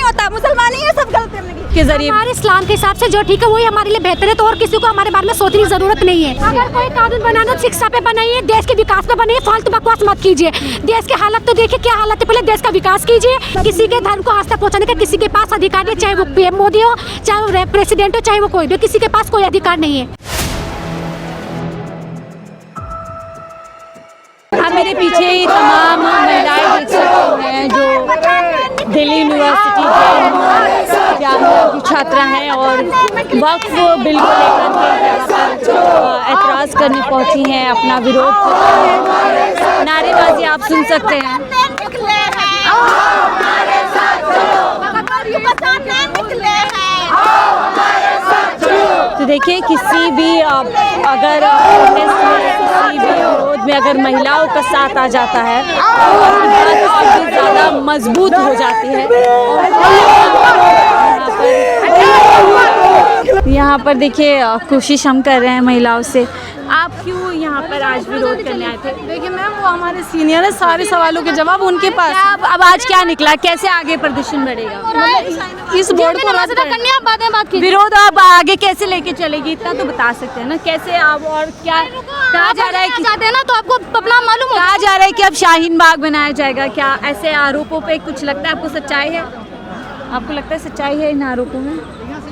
नहीं होता, मुसलमान ही है, सब गलत है के जरिए हमारे इस्लाम के हिसाब से जो ठीक है वही हमारे लिए बेहतर है, तो और किसी को हमारे बारे में सोचने की जरूरत नहीं है। अगर कोई कानून बनाना शिक्षा पे बनाइए, देश के विकास पे बनाइए, फालतू बकवास मत कीजिए। देश के हालत तो देखिए क्या हालत है, पहले देश का विकास कीजिए। किसी के धर्म को आस्था पहुंचाने का किसी के पास अधिकार नहीं, चाहे वो पीएम मोदी हो, चाहे वो प्रेसिडेंट हो, चाहे वो कोई भी, किसी के पास कोई अधिकार नहीं है। आप मेरे पीछे ही तमाम महिलाएं देख सकती हैं जो दिल्ली यूनिवर्सिटी की छात्रा हैं और वक्फ बिल को लेकर एतराज़ करने पहुंची हैं, अपना विरोध नारेबाजी आप सुन सकते हैं। तो देखिए किसी भी अगर किसी भी विरोध में अगर महिलाओं का साथ आ जाता है तो बात और भी ज़्यादा मजबूत हो जाती है। यहाँ पर देखिए कोशिश हम कर रहे हैं महिलाओं से। आप क्यों यहाँ पर आज विरोध करने आए थे? देखिए मैम, वो हमारे सीनियर है, सारे सवालों के जवाब उनके पास। अब आज क्या निकला, कैसे आगे प्रदर्शन बढ़ेगा? इस बोर्ड को रद्द करनी है, बात की विरोध अब आगे कैसे लेके चलेगी, इतना तो बता सकते हैं ना, कैसे आप और क्या कहा जा रहा है कि चाहते हैं ना, तो आपको अपना मालूम कहा जा रहा है कि अब शाहीन बाग बनाया जाएगा, क्या ऐसे आरोपों पे कुछ लगता है आपको सच्चाई है? आपको लगता है सच्चाई है इन आरोपों में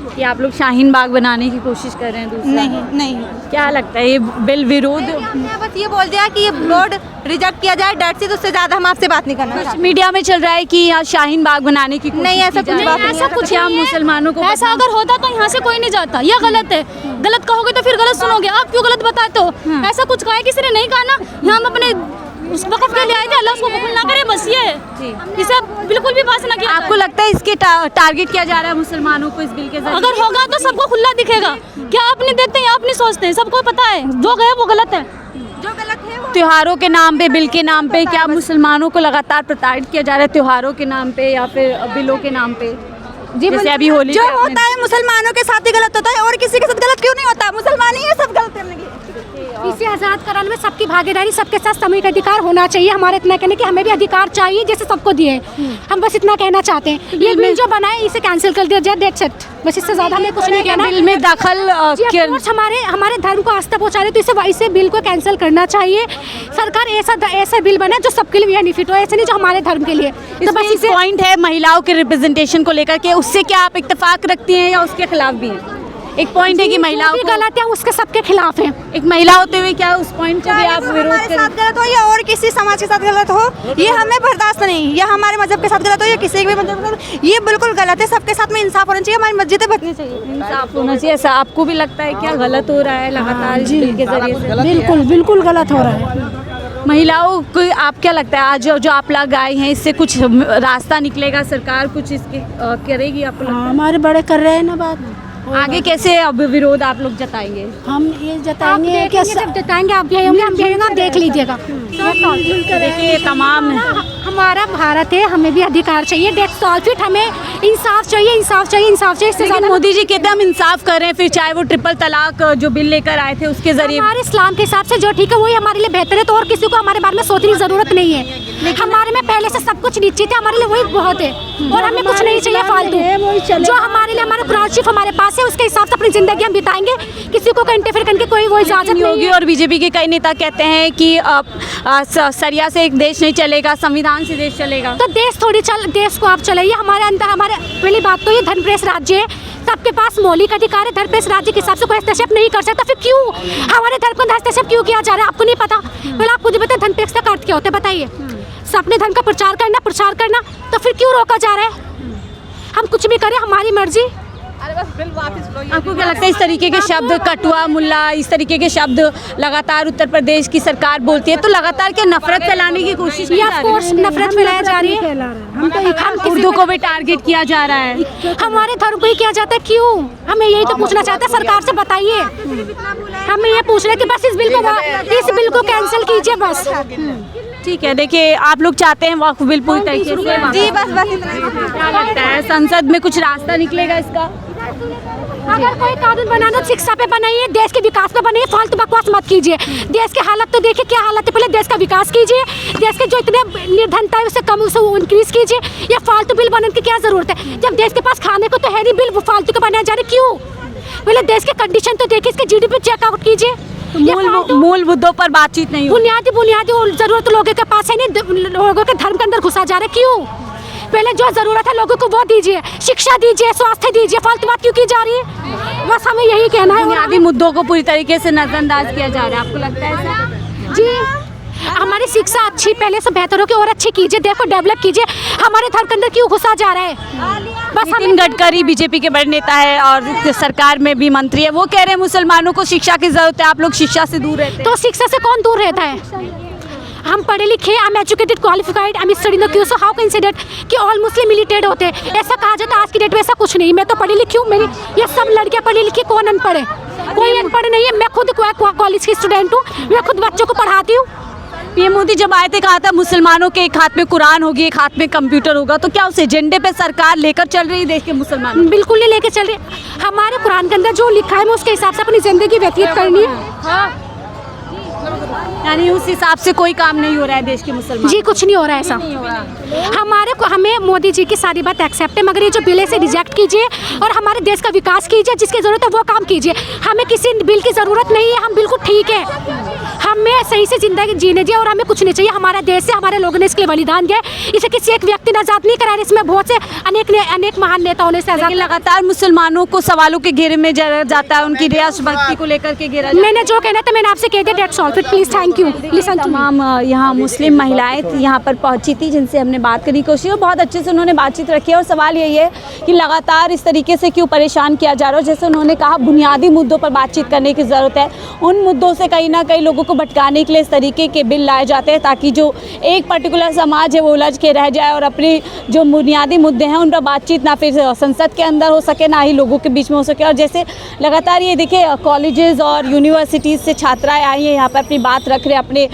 कि आप लोग शाहीन बाग बनाने की कोशिश कर रहे हैं? दूसरा नहीं। क्या लगता है ये बिल विरोध? बस ये बोल दिया कि ये बोर्ड रिजेक्ट किया जाए, डर से, तो उससे ज्यादा हम आपसे बात नहीं करना चाहते। मीडिया में चल रहा है कि यहाँ शाहीन बाग बनाने की नहीं, ऐसा कुछ बात नहीं, ऐसा कुछ यहाँ मुसलमानों को ऐसा अगर होता तो यहाँ से कोई नहीं जाता, ये गलत है। गलत कहोगे तो फिर गलत सुनोगे, आप क्यों गलत बताते हो? ऐसा कुछ कहा है किसी ने नहीं कहा ना, यहाँ हम अपने उस वक़्फ़ के लिए आए थे, अल्लाह उसको कबूल ना करे, बस ये है। इसे बिल्कुल भी पास ना किया। आपको लगता है इसके टारगेट किया जा रहा है मुसलमानों को इस बिल के जरिए? अगर होगा तो सबको खुला दिखेगा। क्या आप नहीं देखते हैं, आप नहीं सोचते हैं, सबको पता है जो गया वो गलत है। जो गलत है वो त्योहारों के नाम पे, बिल के नाम पे क्या मुसलमानों को लगातार प्रताड़ित किया जा रहा है? त्योहारों के नाम पे या फिर बिलों के नाम पे? जी, जैसे अभी होली जो होता है मुसलमानों के साथ ही गलत होता है, और किसी के साथ गलत क्यों नहीं होता? मुसलमान ही है, सब गलत है। इसे आज़ाद कराने में सबकी भागीदारी, सबके साथ सामूहिक अधिकार होना चाहिए। हमारे इतना कहने कि हमें भी अधिकार चाहिए जैसे सबको दिए। हम बस इतना कहना चाहते हैं, ये बिल जो बनाए इसे कैंसिल कर दिया जाए, दैट्स इट। बस इससे ज़्यादा हमें कुछ नहीं कहना। बिल में दाखिल हमारे धर्म को आस्था पहुँचा रहे, तो इसे बिल को कैंसिल करना चाहिए। सरकार ऐसा बिल बनाए जो सबके लिए बेनिफिट हो, ऐसे नहीं जो हमारे धर्म के लिए। तो बस इस पॉइंट है महिलाओं के रिप्रेजेंटेशन को लेकर के, उससे क्या आप इत्तेफाक रखती हैं या उसके खिलाफ भी हैं? एक पॉइंट है कि महिलाओं को गलत है, उसके सबके खिलाफ है। एक महिला होते हुए क्या उस पॉइंट को भी आप विरोध हमारे साथ गलत हो या और किसी समाज के साथ गलत हो, ये हमें बर्दाश्त नहीं। या हमारे मजहब के साथ गलत हो या किसी भी मजहब के साथ, ये बिल्कुल गलत है। सबके साथ में इंसाफ होना चाहिए, हमारी मस्जिदें बचनी चाहिए, इंसाफ होना चाहिए। ऐसा आपको भी लगता है क्या गलत हो रहा है लगातार इस बिल के जरिए से? बिल्कुल गलत हो रहा है। महिलाओं को आप क्या लगता है आज जो आप लोग आए हैं, इससे कुछ रास्ता निकलेगा? सरकार कुछ इसके करेगी आपको लगता है? हमारे बड़े कर रहे हैं ना बात। आगे कैसे अब विरोध आप लोग जताएंगे? हम ये जताएंगे कि जब जताएंगे आप हम देख लीजिएगा। देखिए तमाम हमारा भारत है, हमें भी अधिकार चाहिए, डेट्स ऑल। फिर हमें इंसाफ चाहिए, इंसाफ चाहिए, इंसाफ चाहिए। इससे ज़्यादा मोदी जी कहते हैं हम इंसाफ कर रहे हैं, फिर चाहे वो ट्रिपल तलाक जो बिल लेकर आए थे उसके जरिए हमारे इस्लाम के हिसाब से जो ठीक है वही हमारे लिए बेहतर है, तो और किसी को हमारे बारे में सोचने की जरूरत नहीं है। हमारे में पहले से सब कुछ निश्चित है, हमारे लिए वही बहुत है और हमें कुछ नहीं चाहिए फालतू। जो हमारे लिए हमारा कुरान शरीफ हमारे पास है, उसके हिसाब से अपनी जिंदगी हम बिताएंगे, किसी को इंटरफेयर करने की कोई वो इजाजत नहीं होगी। और बीजेपी के कई नेता कहते हैं कि सरिया से एक देश नहीं चलेगा, संविधान से देश चलेगा। तो देश को आप चलाइए। हमारे अंदर हमारे पहली बात तो ये धर्मनिरपेक्ष राज्य है, सबके पास मौलिक अधिकार है। धर्मनिरपेक्ष राज्य के हिसाब से कोई हस्तक्षेप नहीं कर सकता, फिर क्यों हमारे धर्म को हस्तक्षेप क्यों किया जा रहा है? आपको नहीं पता? पहले आप मुझे बताइए धर्मनिरपेक्ष का अर्थ क्या होता है, बताइए। अपने धर्म का प्रचार करना, तो फिर क्यों रोका जा रहा है? हम कुछ भी करें, हमारी मर्जी। आपको क्या लगता है इस तरीके के शब्द, कटुआ मुल्ला, इस तरीके के शब्द लगातार उत्तर प्रदेश की सरकार बोलती है, तो लगातार क्या नफरत फैलाने की कोशिश की जा रही है? नफरत फैलाई जा रही है। हम उर्दू को भी टारगेट किया जा रहा है, हमारे धर्म को ही किया जाता है, क्यों? हमें यही तो पूछना चाहते हैं सरकार से, बताइए। हमें ये पूछ रहे हैं कि बस इस बिल को कैंसिल कीजिए बस। ठीक है, देखिए आप लोग चाहते हैं वक्फ बिल पूरी तरीके से? जी बस क्या लगता है संसद में कुछ रास्ता निकलेगा इसका? अगर कोई कानून बनाना तो शिक्षा पे बनाइए, देश के विकास पे बनाइए, फालतू बकवास मत कीजिए। देश की हालत तो देखिए क्या हालत है, पहले देश का विकास कीजिए, देश के जो इतने निर्धनता है उसे कम उसे इंक्रीज कीजिए। या फालतू बिल बनाने की क्या जरूरत है, जब देश के पास खाने को तो है नहीं, बिल फालतू के बनाए जा रहे क्यों? पहले देश के कंडीशन तो देखिए, इसके जीडीपी चेकआउट कीजिए। मूल मुद्दों पर बातचीत नहीं हो, बुनियादी जरूरत लोगों के पास है नहीं, लोगों के धर्म के अंदर घुसा जा रहा है क्यों? पहले जो जरूरत है लोगों को वो दीजिए, शिक्षा दीजिए, स्वास्थ्य दीजिए, फालतू बात क्यों की जा रही है? बस हमें यही कहना है। बुनियादी मुद्दों को पूरी तरीके से नजरअंदाज किया जा रहा है, आपको लगता है ऐसा? जी, हमारी शिक्षा अच्छी पहले से बेहतर हो के और अच्छी कीजिए, देखो डेवलप कीजिए। हमारे धर्म के अंदर क्यों घुसा जा रहा है? बस नितिन गडकरी बीजेपी के बड़े नेता है और सरकार में भी मंत्री है, वो कह रहे हैं मुसलमानों को शिक्षा की जरूरत है, आप लोग शिक्षा से दूर रहते हैं। तो शिक्षा से कौन दूर रहता है? हम पढ़े लिखे, I am educated, qualified, I am studying the Q, so how can say that कि ऑल मुस्लिम मिलिटेड होते हैं? ऐसा कहा जाता है आज की डेट में, ऐसा कुछ नहीं। मैं तो पढ़ी लिखी हूँ, मेरी ये सब लड़कियाँ पढ़ी लिखी, कौन अनपढ़ है? कोई अनपढ़ नहीं है। मैं खुद कॉलेज की स्टूडेंट हूँ, मैं खुद बच्चों को पढ़ाती हूँ। पीएम मोदी जब आए थे कहा था मुसलमानों के एक हाथ में कुरान होगी, एक हाथ में कंप्यूटर होगा, तो क्या उस एजेंडे पे सरकार लेकर चल रही है देश के मुसलमान? बिल्कुल नहीं लेके चल रही। हमारे कुरान के अंदर जो लिखा है, मैं उसके हिसाब से अपनी जिंदगी व्यतीत करनी है। यानी उस हिसाब से कोई काम नहीं हो रहा है देश के मुसलमान? जी कुछ नहीं हो रहा है ऐसा। हमें मोदी जी की सारी बात एक्सेप्ट है, मगर ये जो बिल है इसे रिजेक्ट कीजिए और हमारे देश का विकास कीजिए, जिसकी ज़रूरत है वो काम कीजिए। हमें किसी बिल की ज़रूरत नहीं है, हम बिल्कुल ठीक है, हमें सही से ज़िंदगी जीने दिए और हमें कुछ नहीं चाहिए। हमारा देश से हमारे लोगों ने इसके लिए बलिदान दिया, इसे किसी एक व्यक्ति ने आज़ाद नहीं कराया, इसमें बहुत से अनेक महान नेताओं ने इसे आज़ाद। लगातार मुसलमानों को सवालों के घेरे में जाता है, उनकी देशभक्ति को लेकर के घेरा। मैंने जो कहना था मैंने आपसे कह दिया, that's all, please thank you. Listen to तमाम यहाँ मुस्लिम महिलाएं यहाँ पर पहुंची थी जिनसे हमने बात करने की कोशिश, और बहुत अच्छे से उन्होंने बातचीत रखी है। और सवाल यही है कि लगातार इस तरीके से क्यों परेशान किया जा रहा है। जैसे उन्होंने कहा बुनियादी मुद्दों पर बातचीत करने की ज़रूरत है, उन मुद्दों से कहीं ना कहीं लोगों को भटकाने के लिए इस तरीके के बिल लाए जाते हैं ताकि जो एक पर्टिकुलर समाज है वो उलझ के रह जाए और अपने जो बुनियादी मुद्दे हैं उन पर बातचीत ना फिर संसद के अंदर हो सके, ना ही लोगों के बीच में हो सके। और जैसे लगातार ये देखिए कॉलेजेस और यूनिवर्सिटीज़ से छात्राएँ आई हैं यहाँ पर अपनी बात रख रहे हैं, अपने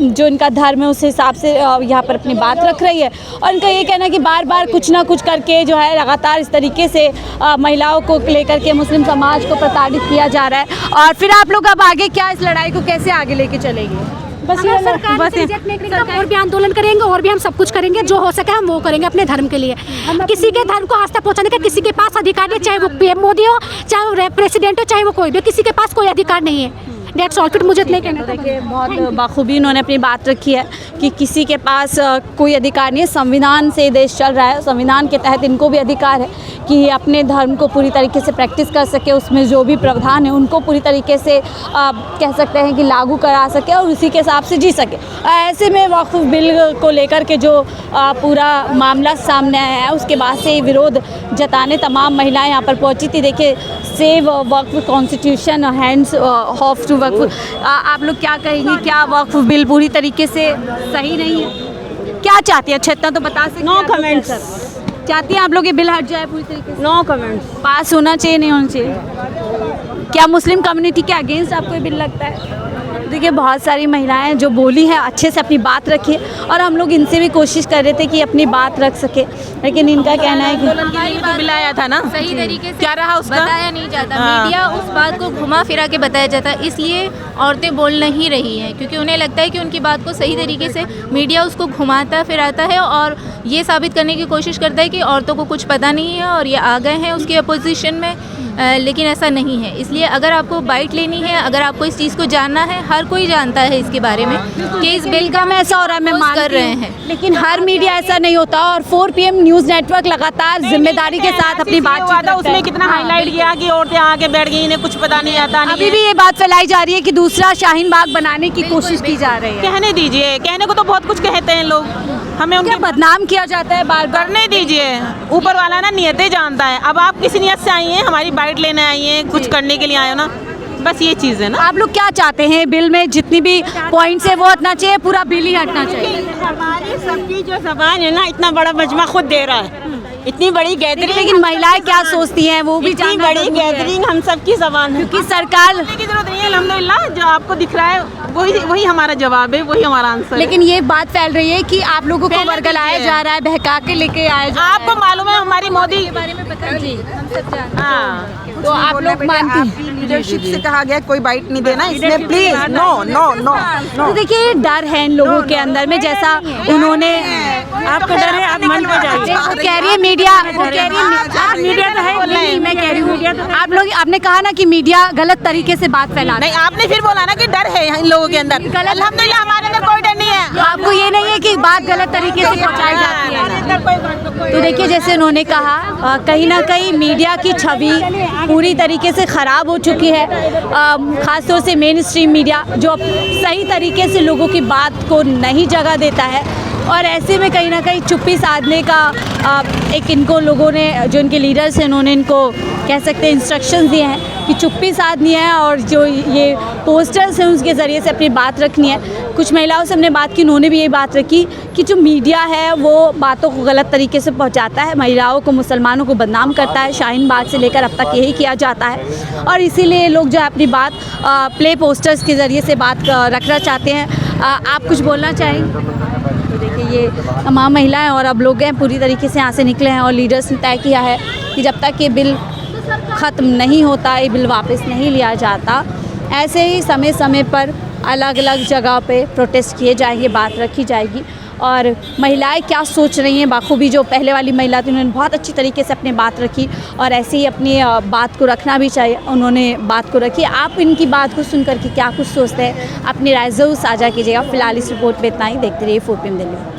जो इनका धर्म है उस हिसाब से यहाँ पर अपनी बात रख रही है। और इनका ये कहना है कि बार बार कुछ ना कुछ करके जो है लगातार इस तरीके से महिलाओं को लेकर के मुस्लिम समाज को प्रताड़ित किया जा रहा है। और फिर आप लोग अब आगे क्या इस लड़ाई को कैसे आगे लेके चलेंगे? बस ये और भी आंदोलन करेंगे और भी हम सब कुछ करेंगे, जो हो सके हम वो करेंगे अपने धर्म के लिए। किसी के धर्म को आस्था पहुंचाने का किसी के पास अधिकार नहीं, चाहे वो पीएम मोदी हो, चाहे वो प्रेसिडेंट हो, चाहे वो कोई भी, किसी के पास कोई अधिकार नहीं है। डेट्स ऑल, फिर मुझे इतना कहना था। देखिए बहुत बाखूबी उन्होंने अपनी बात रखी है कि किसी के पास कोई अधिकार नहीं है, संविधान से देश चल रहा है, संविधान के तहत इनको भी अधिकार है कि अपने धर्म को पूरी तरीके से प्रैक्टिस कर सके, उसमें जो भी प्रावधान है उनको पूरी तरीके से कह सकते हैं कि लागू करा सके और उसी के हिसाब से जी सके। ऐसे में वक्फ बिल को लेकर के जो पूरा मामला सामने आया है उसके बाद से विरोध जताने तमाम महिलाएं यहाँ पर पहुँची थी। देखिए save Waqf constitution, hands off to Waqf, आप लोग क्या कहेंगे, क्या वक्फ बिल पूरी तरीके से सही नहीं है? क्या चाहती है? अच्छा इतना तो बता सकते। No comments. चाहती हैं आप लोग ये बिल हट जाए पूरी तरीके से? No comments. पास होना चाहिए, नहीं होना चाहिए? क्या मुस्लिम कम्युनिटी के अगेंस्ट आपको ये बिल लगता है? देखिए बहुत सारी महिलाएं जो बोली हैं अच्छे से अपनी बात रखी और हम लोग इनसे भी कोशिश कर रहे थे कि अपनी बात रख सके, लेकिन इनका कहना है कि तो बिल आया था ना, सही तरीके से क्या रहा उसका? बताया नहीं जाता। हाँ। मीडिया उस बात को घुमा फिरा के बताया जाता, इसलिए औरतें बोल नहीं रही हैं, क्योंकि उन्हें लगता है कि उनकी बात को सही तरीके से मीडिया उसको घुमाता फिराता है और ये साबित करने की कोशिश करता है कि औरतों को कुछ पता नहीं है और ये आ गए हैं उसकी अपोजिशन में। लेकिन ऐसा नहीं है। इसलिए अगर आपको बाइट लेनी है, अगर आपको इस चीज़ को जानना है, हर कोई जानता है इसके बारे में कि इस बिल का में ऐसा हो रहा है, मैं मान कर रहे हैं, लेकिन हर मीडिया ऐसा नहीं होता। और 4 PM न्यूज़ नेटवर्क लगातार जिम्मेदारी के साथ अपनी बात, उसमें कितना हाईलाइट किया कि औरतें आके बैठ गई, इन्हें कुछ पता नहीं आता। अभी भी ये बात फैलाई जा रही है कि दूसरा शाहीन बाग बनाने की कोशिश की जा रही है। कहने दीजिए, कहने को तो बहुत कुछ कहते हैं लोग, हमें उनके बदनाम किया जाता है बार बार। करने दीजिए, ऊपर वाला ना नियतें जानता है। अब आप किसी नियत से आई हैं, हमारी बाइट लेने आई हैं, कुछ करने के लिए आए हो ना, बस ये चीज़ है ना। आप लोग क्या चाहते हैं? बिल में जितनी भी पॉइंट्स है वो हटना चाहिए, पूरा बिल ही हटना चाहिए? हमारी सबकी जो ज़बान है ना, इतना बड़ा मजमा खुद दे रहा है, इतनी बड़ी गैदरिंग। लेकिन महिलाएं क्या सोचती हैं वो भी इतनी बड़ी गैदरिंग हम सबकी ज़बान है, क्योंकि सरकार की जरूरत नहीं है। अल्हम्दुलिल्लाह जो आपको दिख रहा है वही हमारा जवाब है, वही हमारा आंसर है। लेकिन ये बात फैल रही है कि आप लोगों को वर्गलाया जा रहा है, बहका के लेके आया जा रहा है। आपको मालूम है हमारी मोदी के बारे में पता जी, हम सब जानते हैं। हाँ तो आप लोग मानती हैं लीडरशिप से कहा गया कोई बाइट नहीं देना इसमें, प्लीज नो नो नो तो देखिए डर है इन लोगों के अंदर में, जैसा उन्होंने आपको डर है, आप मन में जाइए। वो कह रही है मीडिया, वो कह रही है मीडिया तो है नहीं, मैं कह रही हूँ आप लोग, आपने कहा ना कि मीडिया गलत तरीके से बात फैला नहीं, आपने फिर बोला ना कि डर है इन लोगों के अंदर। अल्हम्दुलिल्लाह हमारे अंदर कोई डर नहीं है। आपको ये नहीं है कि बात गलत तरीके से पहुंचाई जाती है। तो देखिए जैसे उन्होंने कहा कहीं ना कहीं मीडिया की छवि पूरी तरीके से ख़राब हो चुकी है, ख़ासतौर से मेन स्ट्रीम मीडिया जो सही तरीके से लोगों की बात को नहीं जगह देता है, और ऐसे में कहीं ना कहीं चुप्पी साधने का एक इनको लोगों ने, जो इनके लीडर्स हैं, उन्होंने इनको कह सकते हैं इंस्ट्रक्शंस दिए हैं कि चुप्पी साधनी है और जो ये पोस्टर्स हैं उसके ज़रिए से अपनी बात रखनी है। कुछ महिलाओं से हमने बात की, उन्होंने भी ये बात रखी कि जो मीडिया है वो बातों को गलत तरीके से पहुंचाता है, महिलाओं को, मुसलमानों को बदनाम करता है। शाहीन बाग से लेकर अब तक यही किया जाता है और इसीलिए लोग जो है अपनी बात प्ले पोस्टर्स के ज़रिए से बात रखना चाहते हैं। आप कुछ बोलना चाहेंगे? तो देखिए ये तमाम महिलाएं और अब लोग हैं पूरी तरीके से यहाँ से निकले हैं और लीडर्स ने तय किया है कि जब तक ये बिल ख़त्म नहीं होता, ये बिल वापस नहीं लिया जाता, ऐसे ही समय समय पर अलग अलग जगह पे प्रोटेस्ट किए जाएंगे, बात रखी जाएगी। और महिलाएं क्या सोच रही हैं बाखूबी, जो पहले वाली महिला थी उन्होंने बहुत अच्छी तरीके से अपनी बात रखी और ऐसे ही अपनी बात को रखना भी चाहिए, उन्होंने बात को रखी। आप इनकी बात को सुन कर के क्या कुछ सोचते हैं, अपनी राय ज़रूर साझा कीजिएगा। फिलहाल इस रिपोर्ट में इतना ही, देखते रहिए 4PM दिल्ली।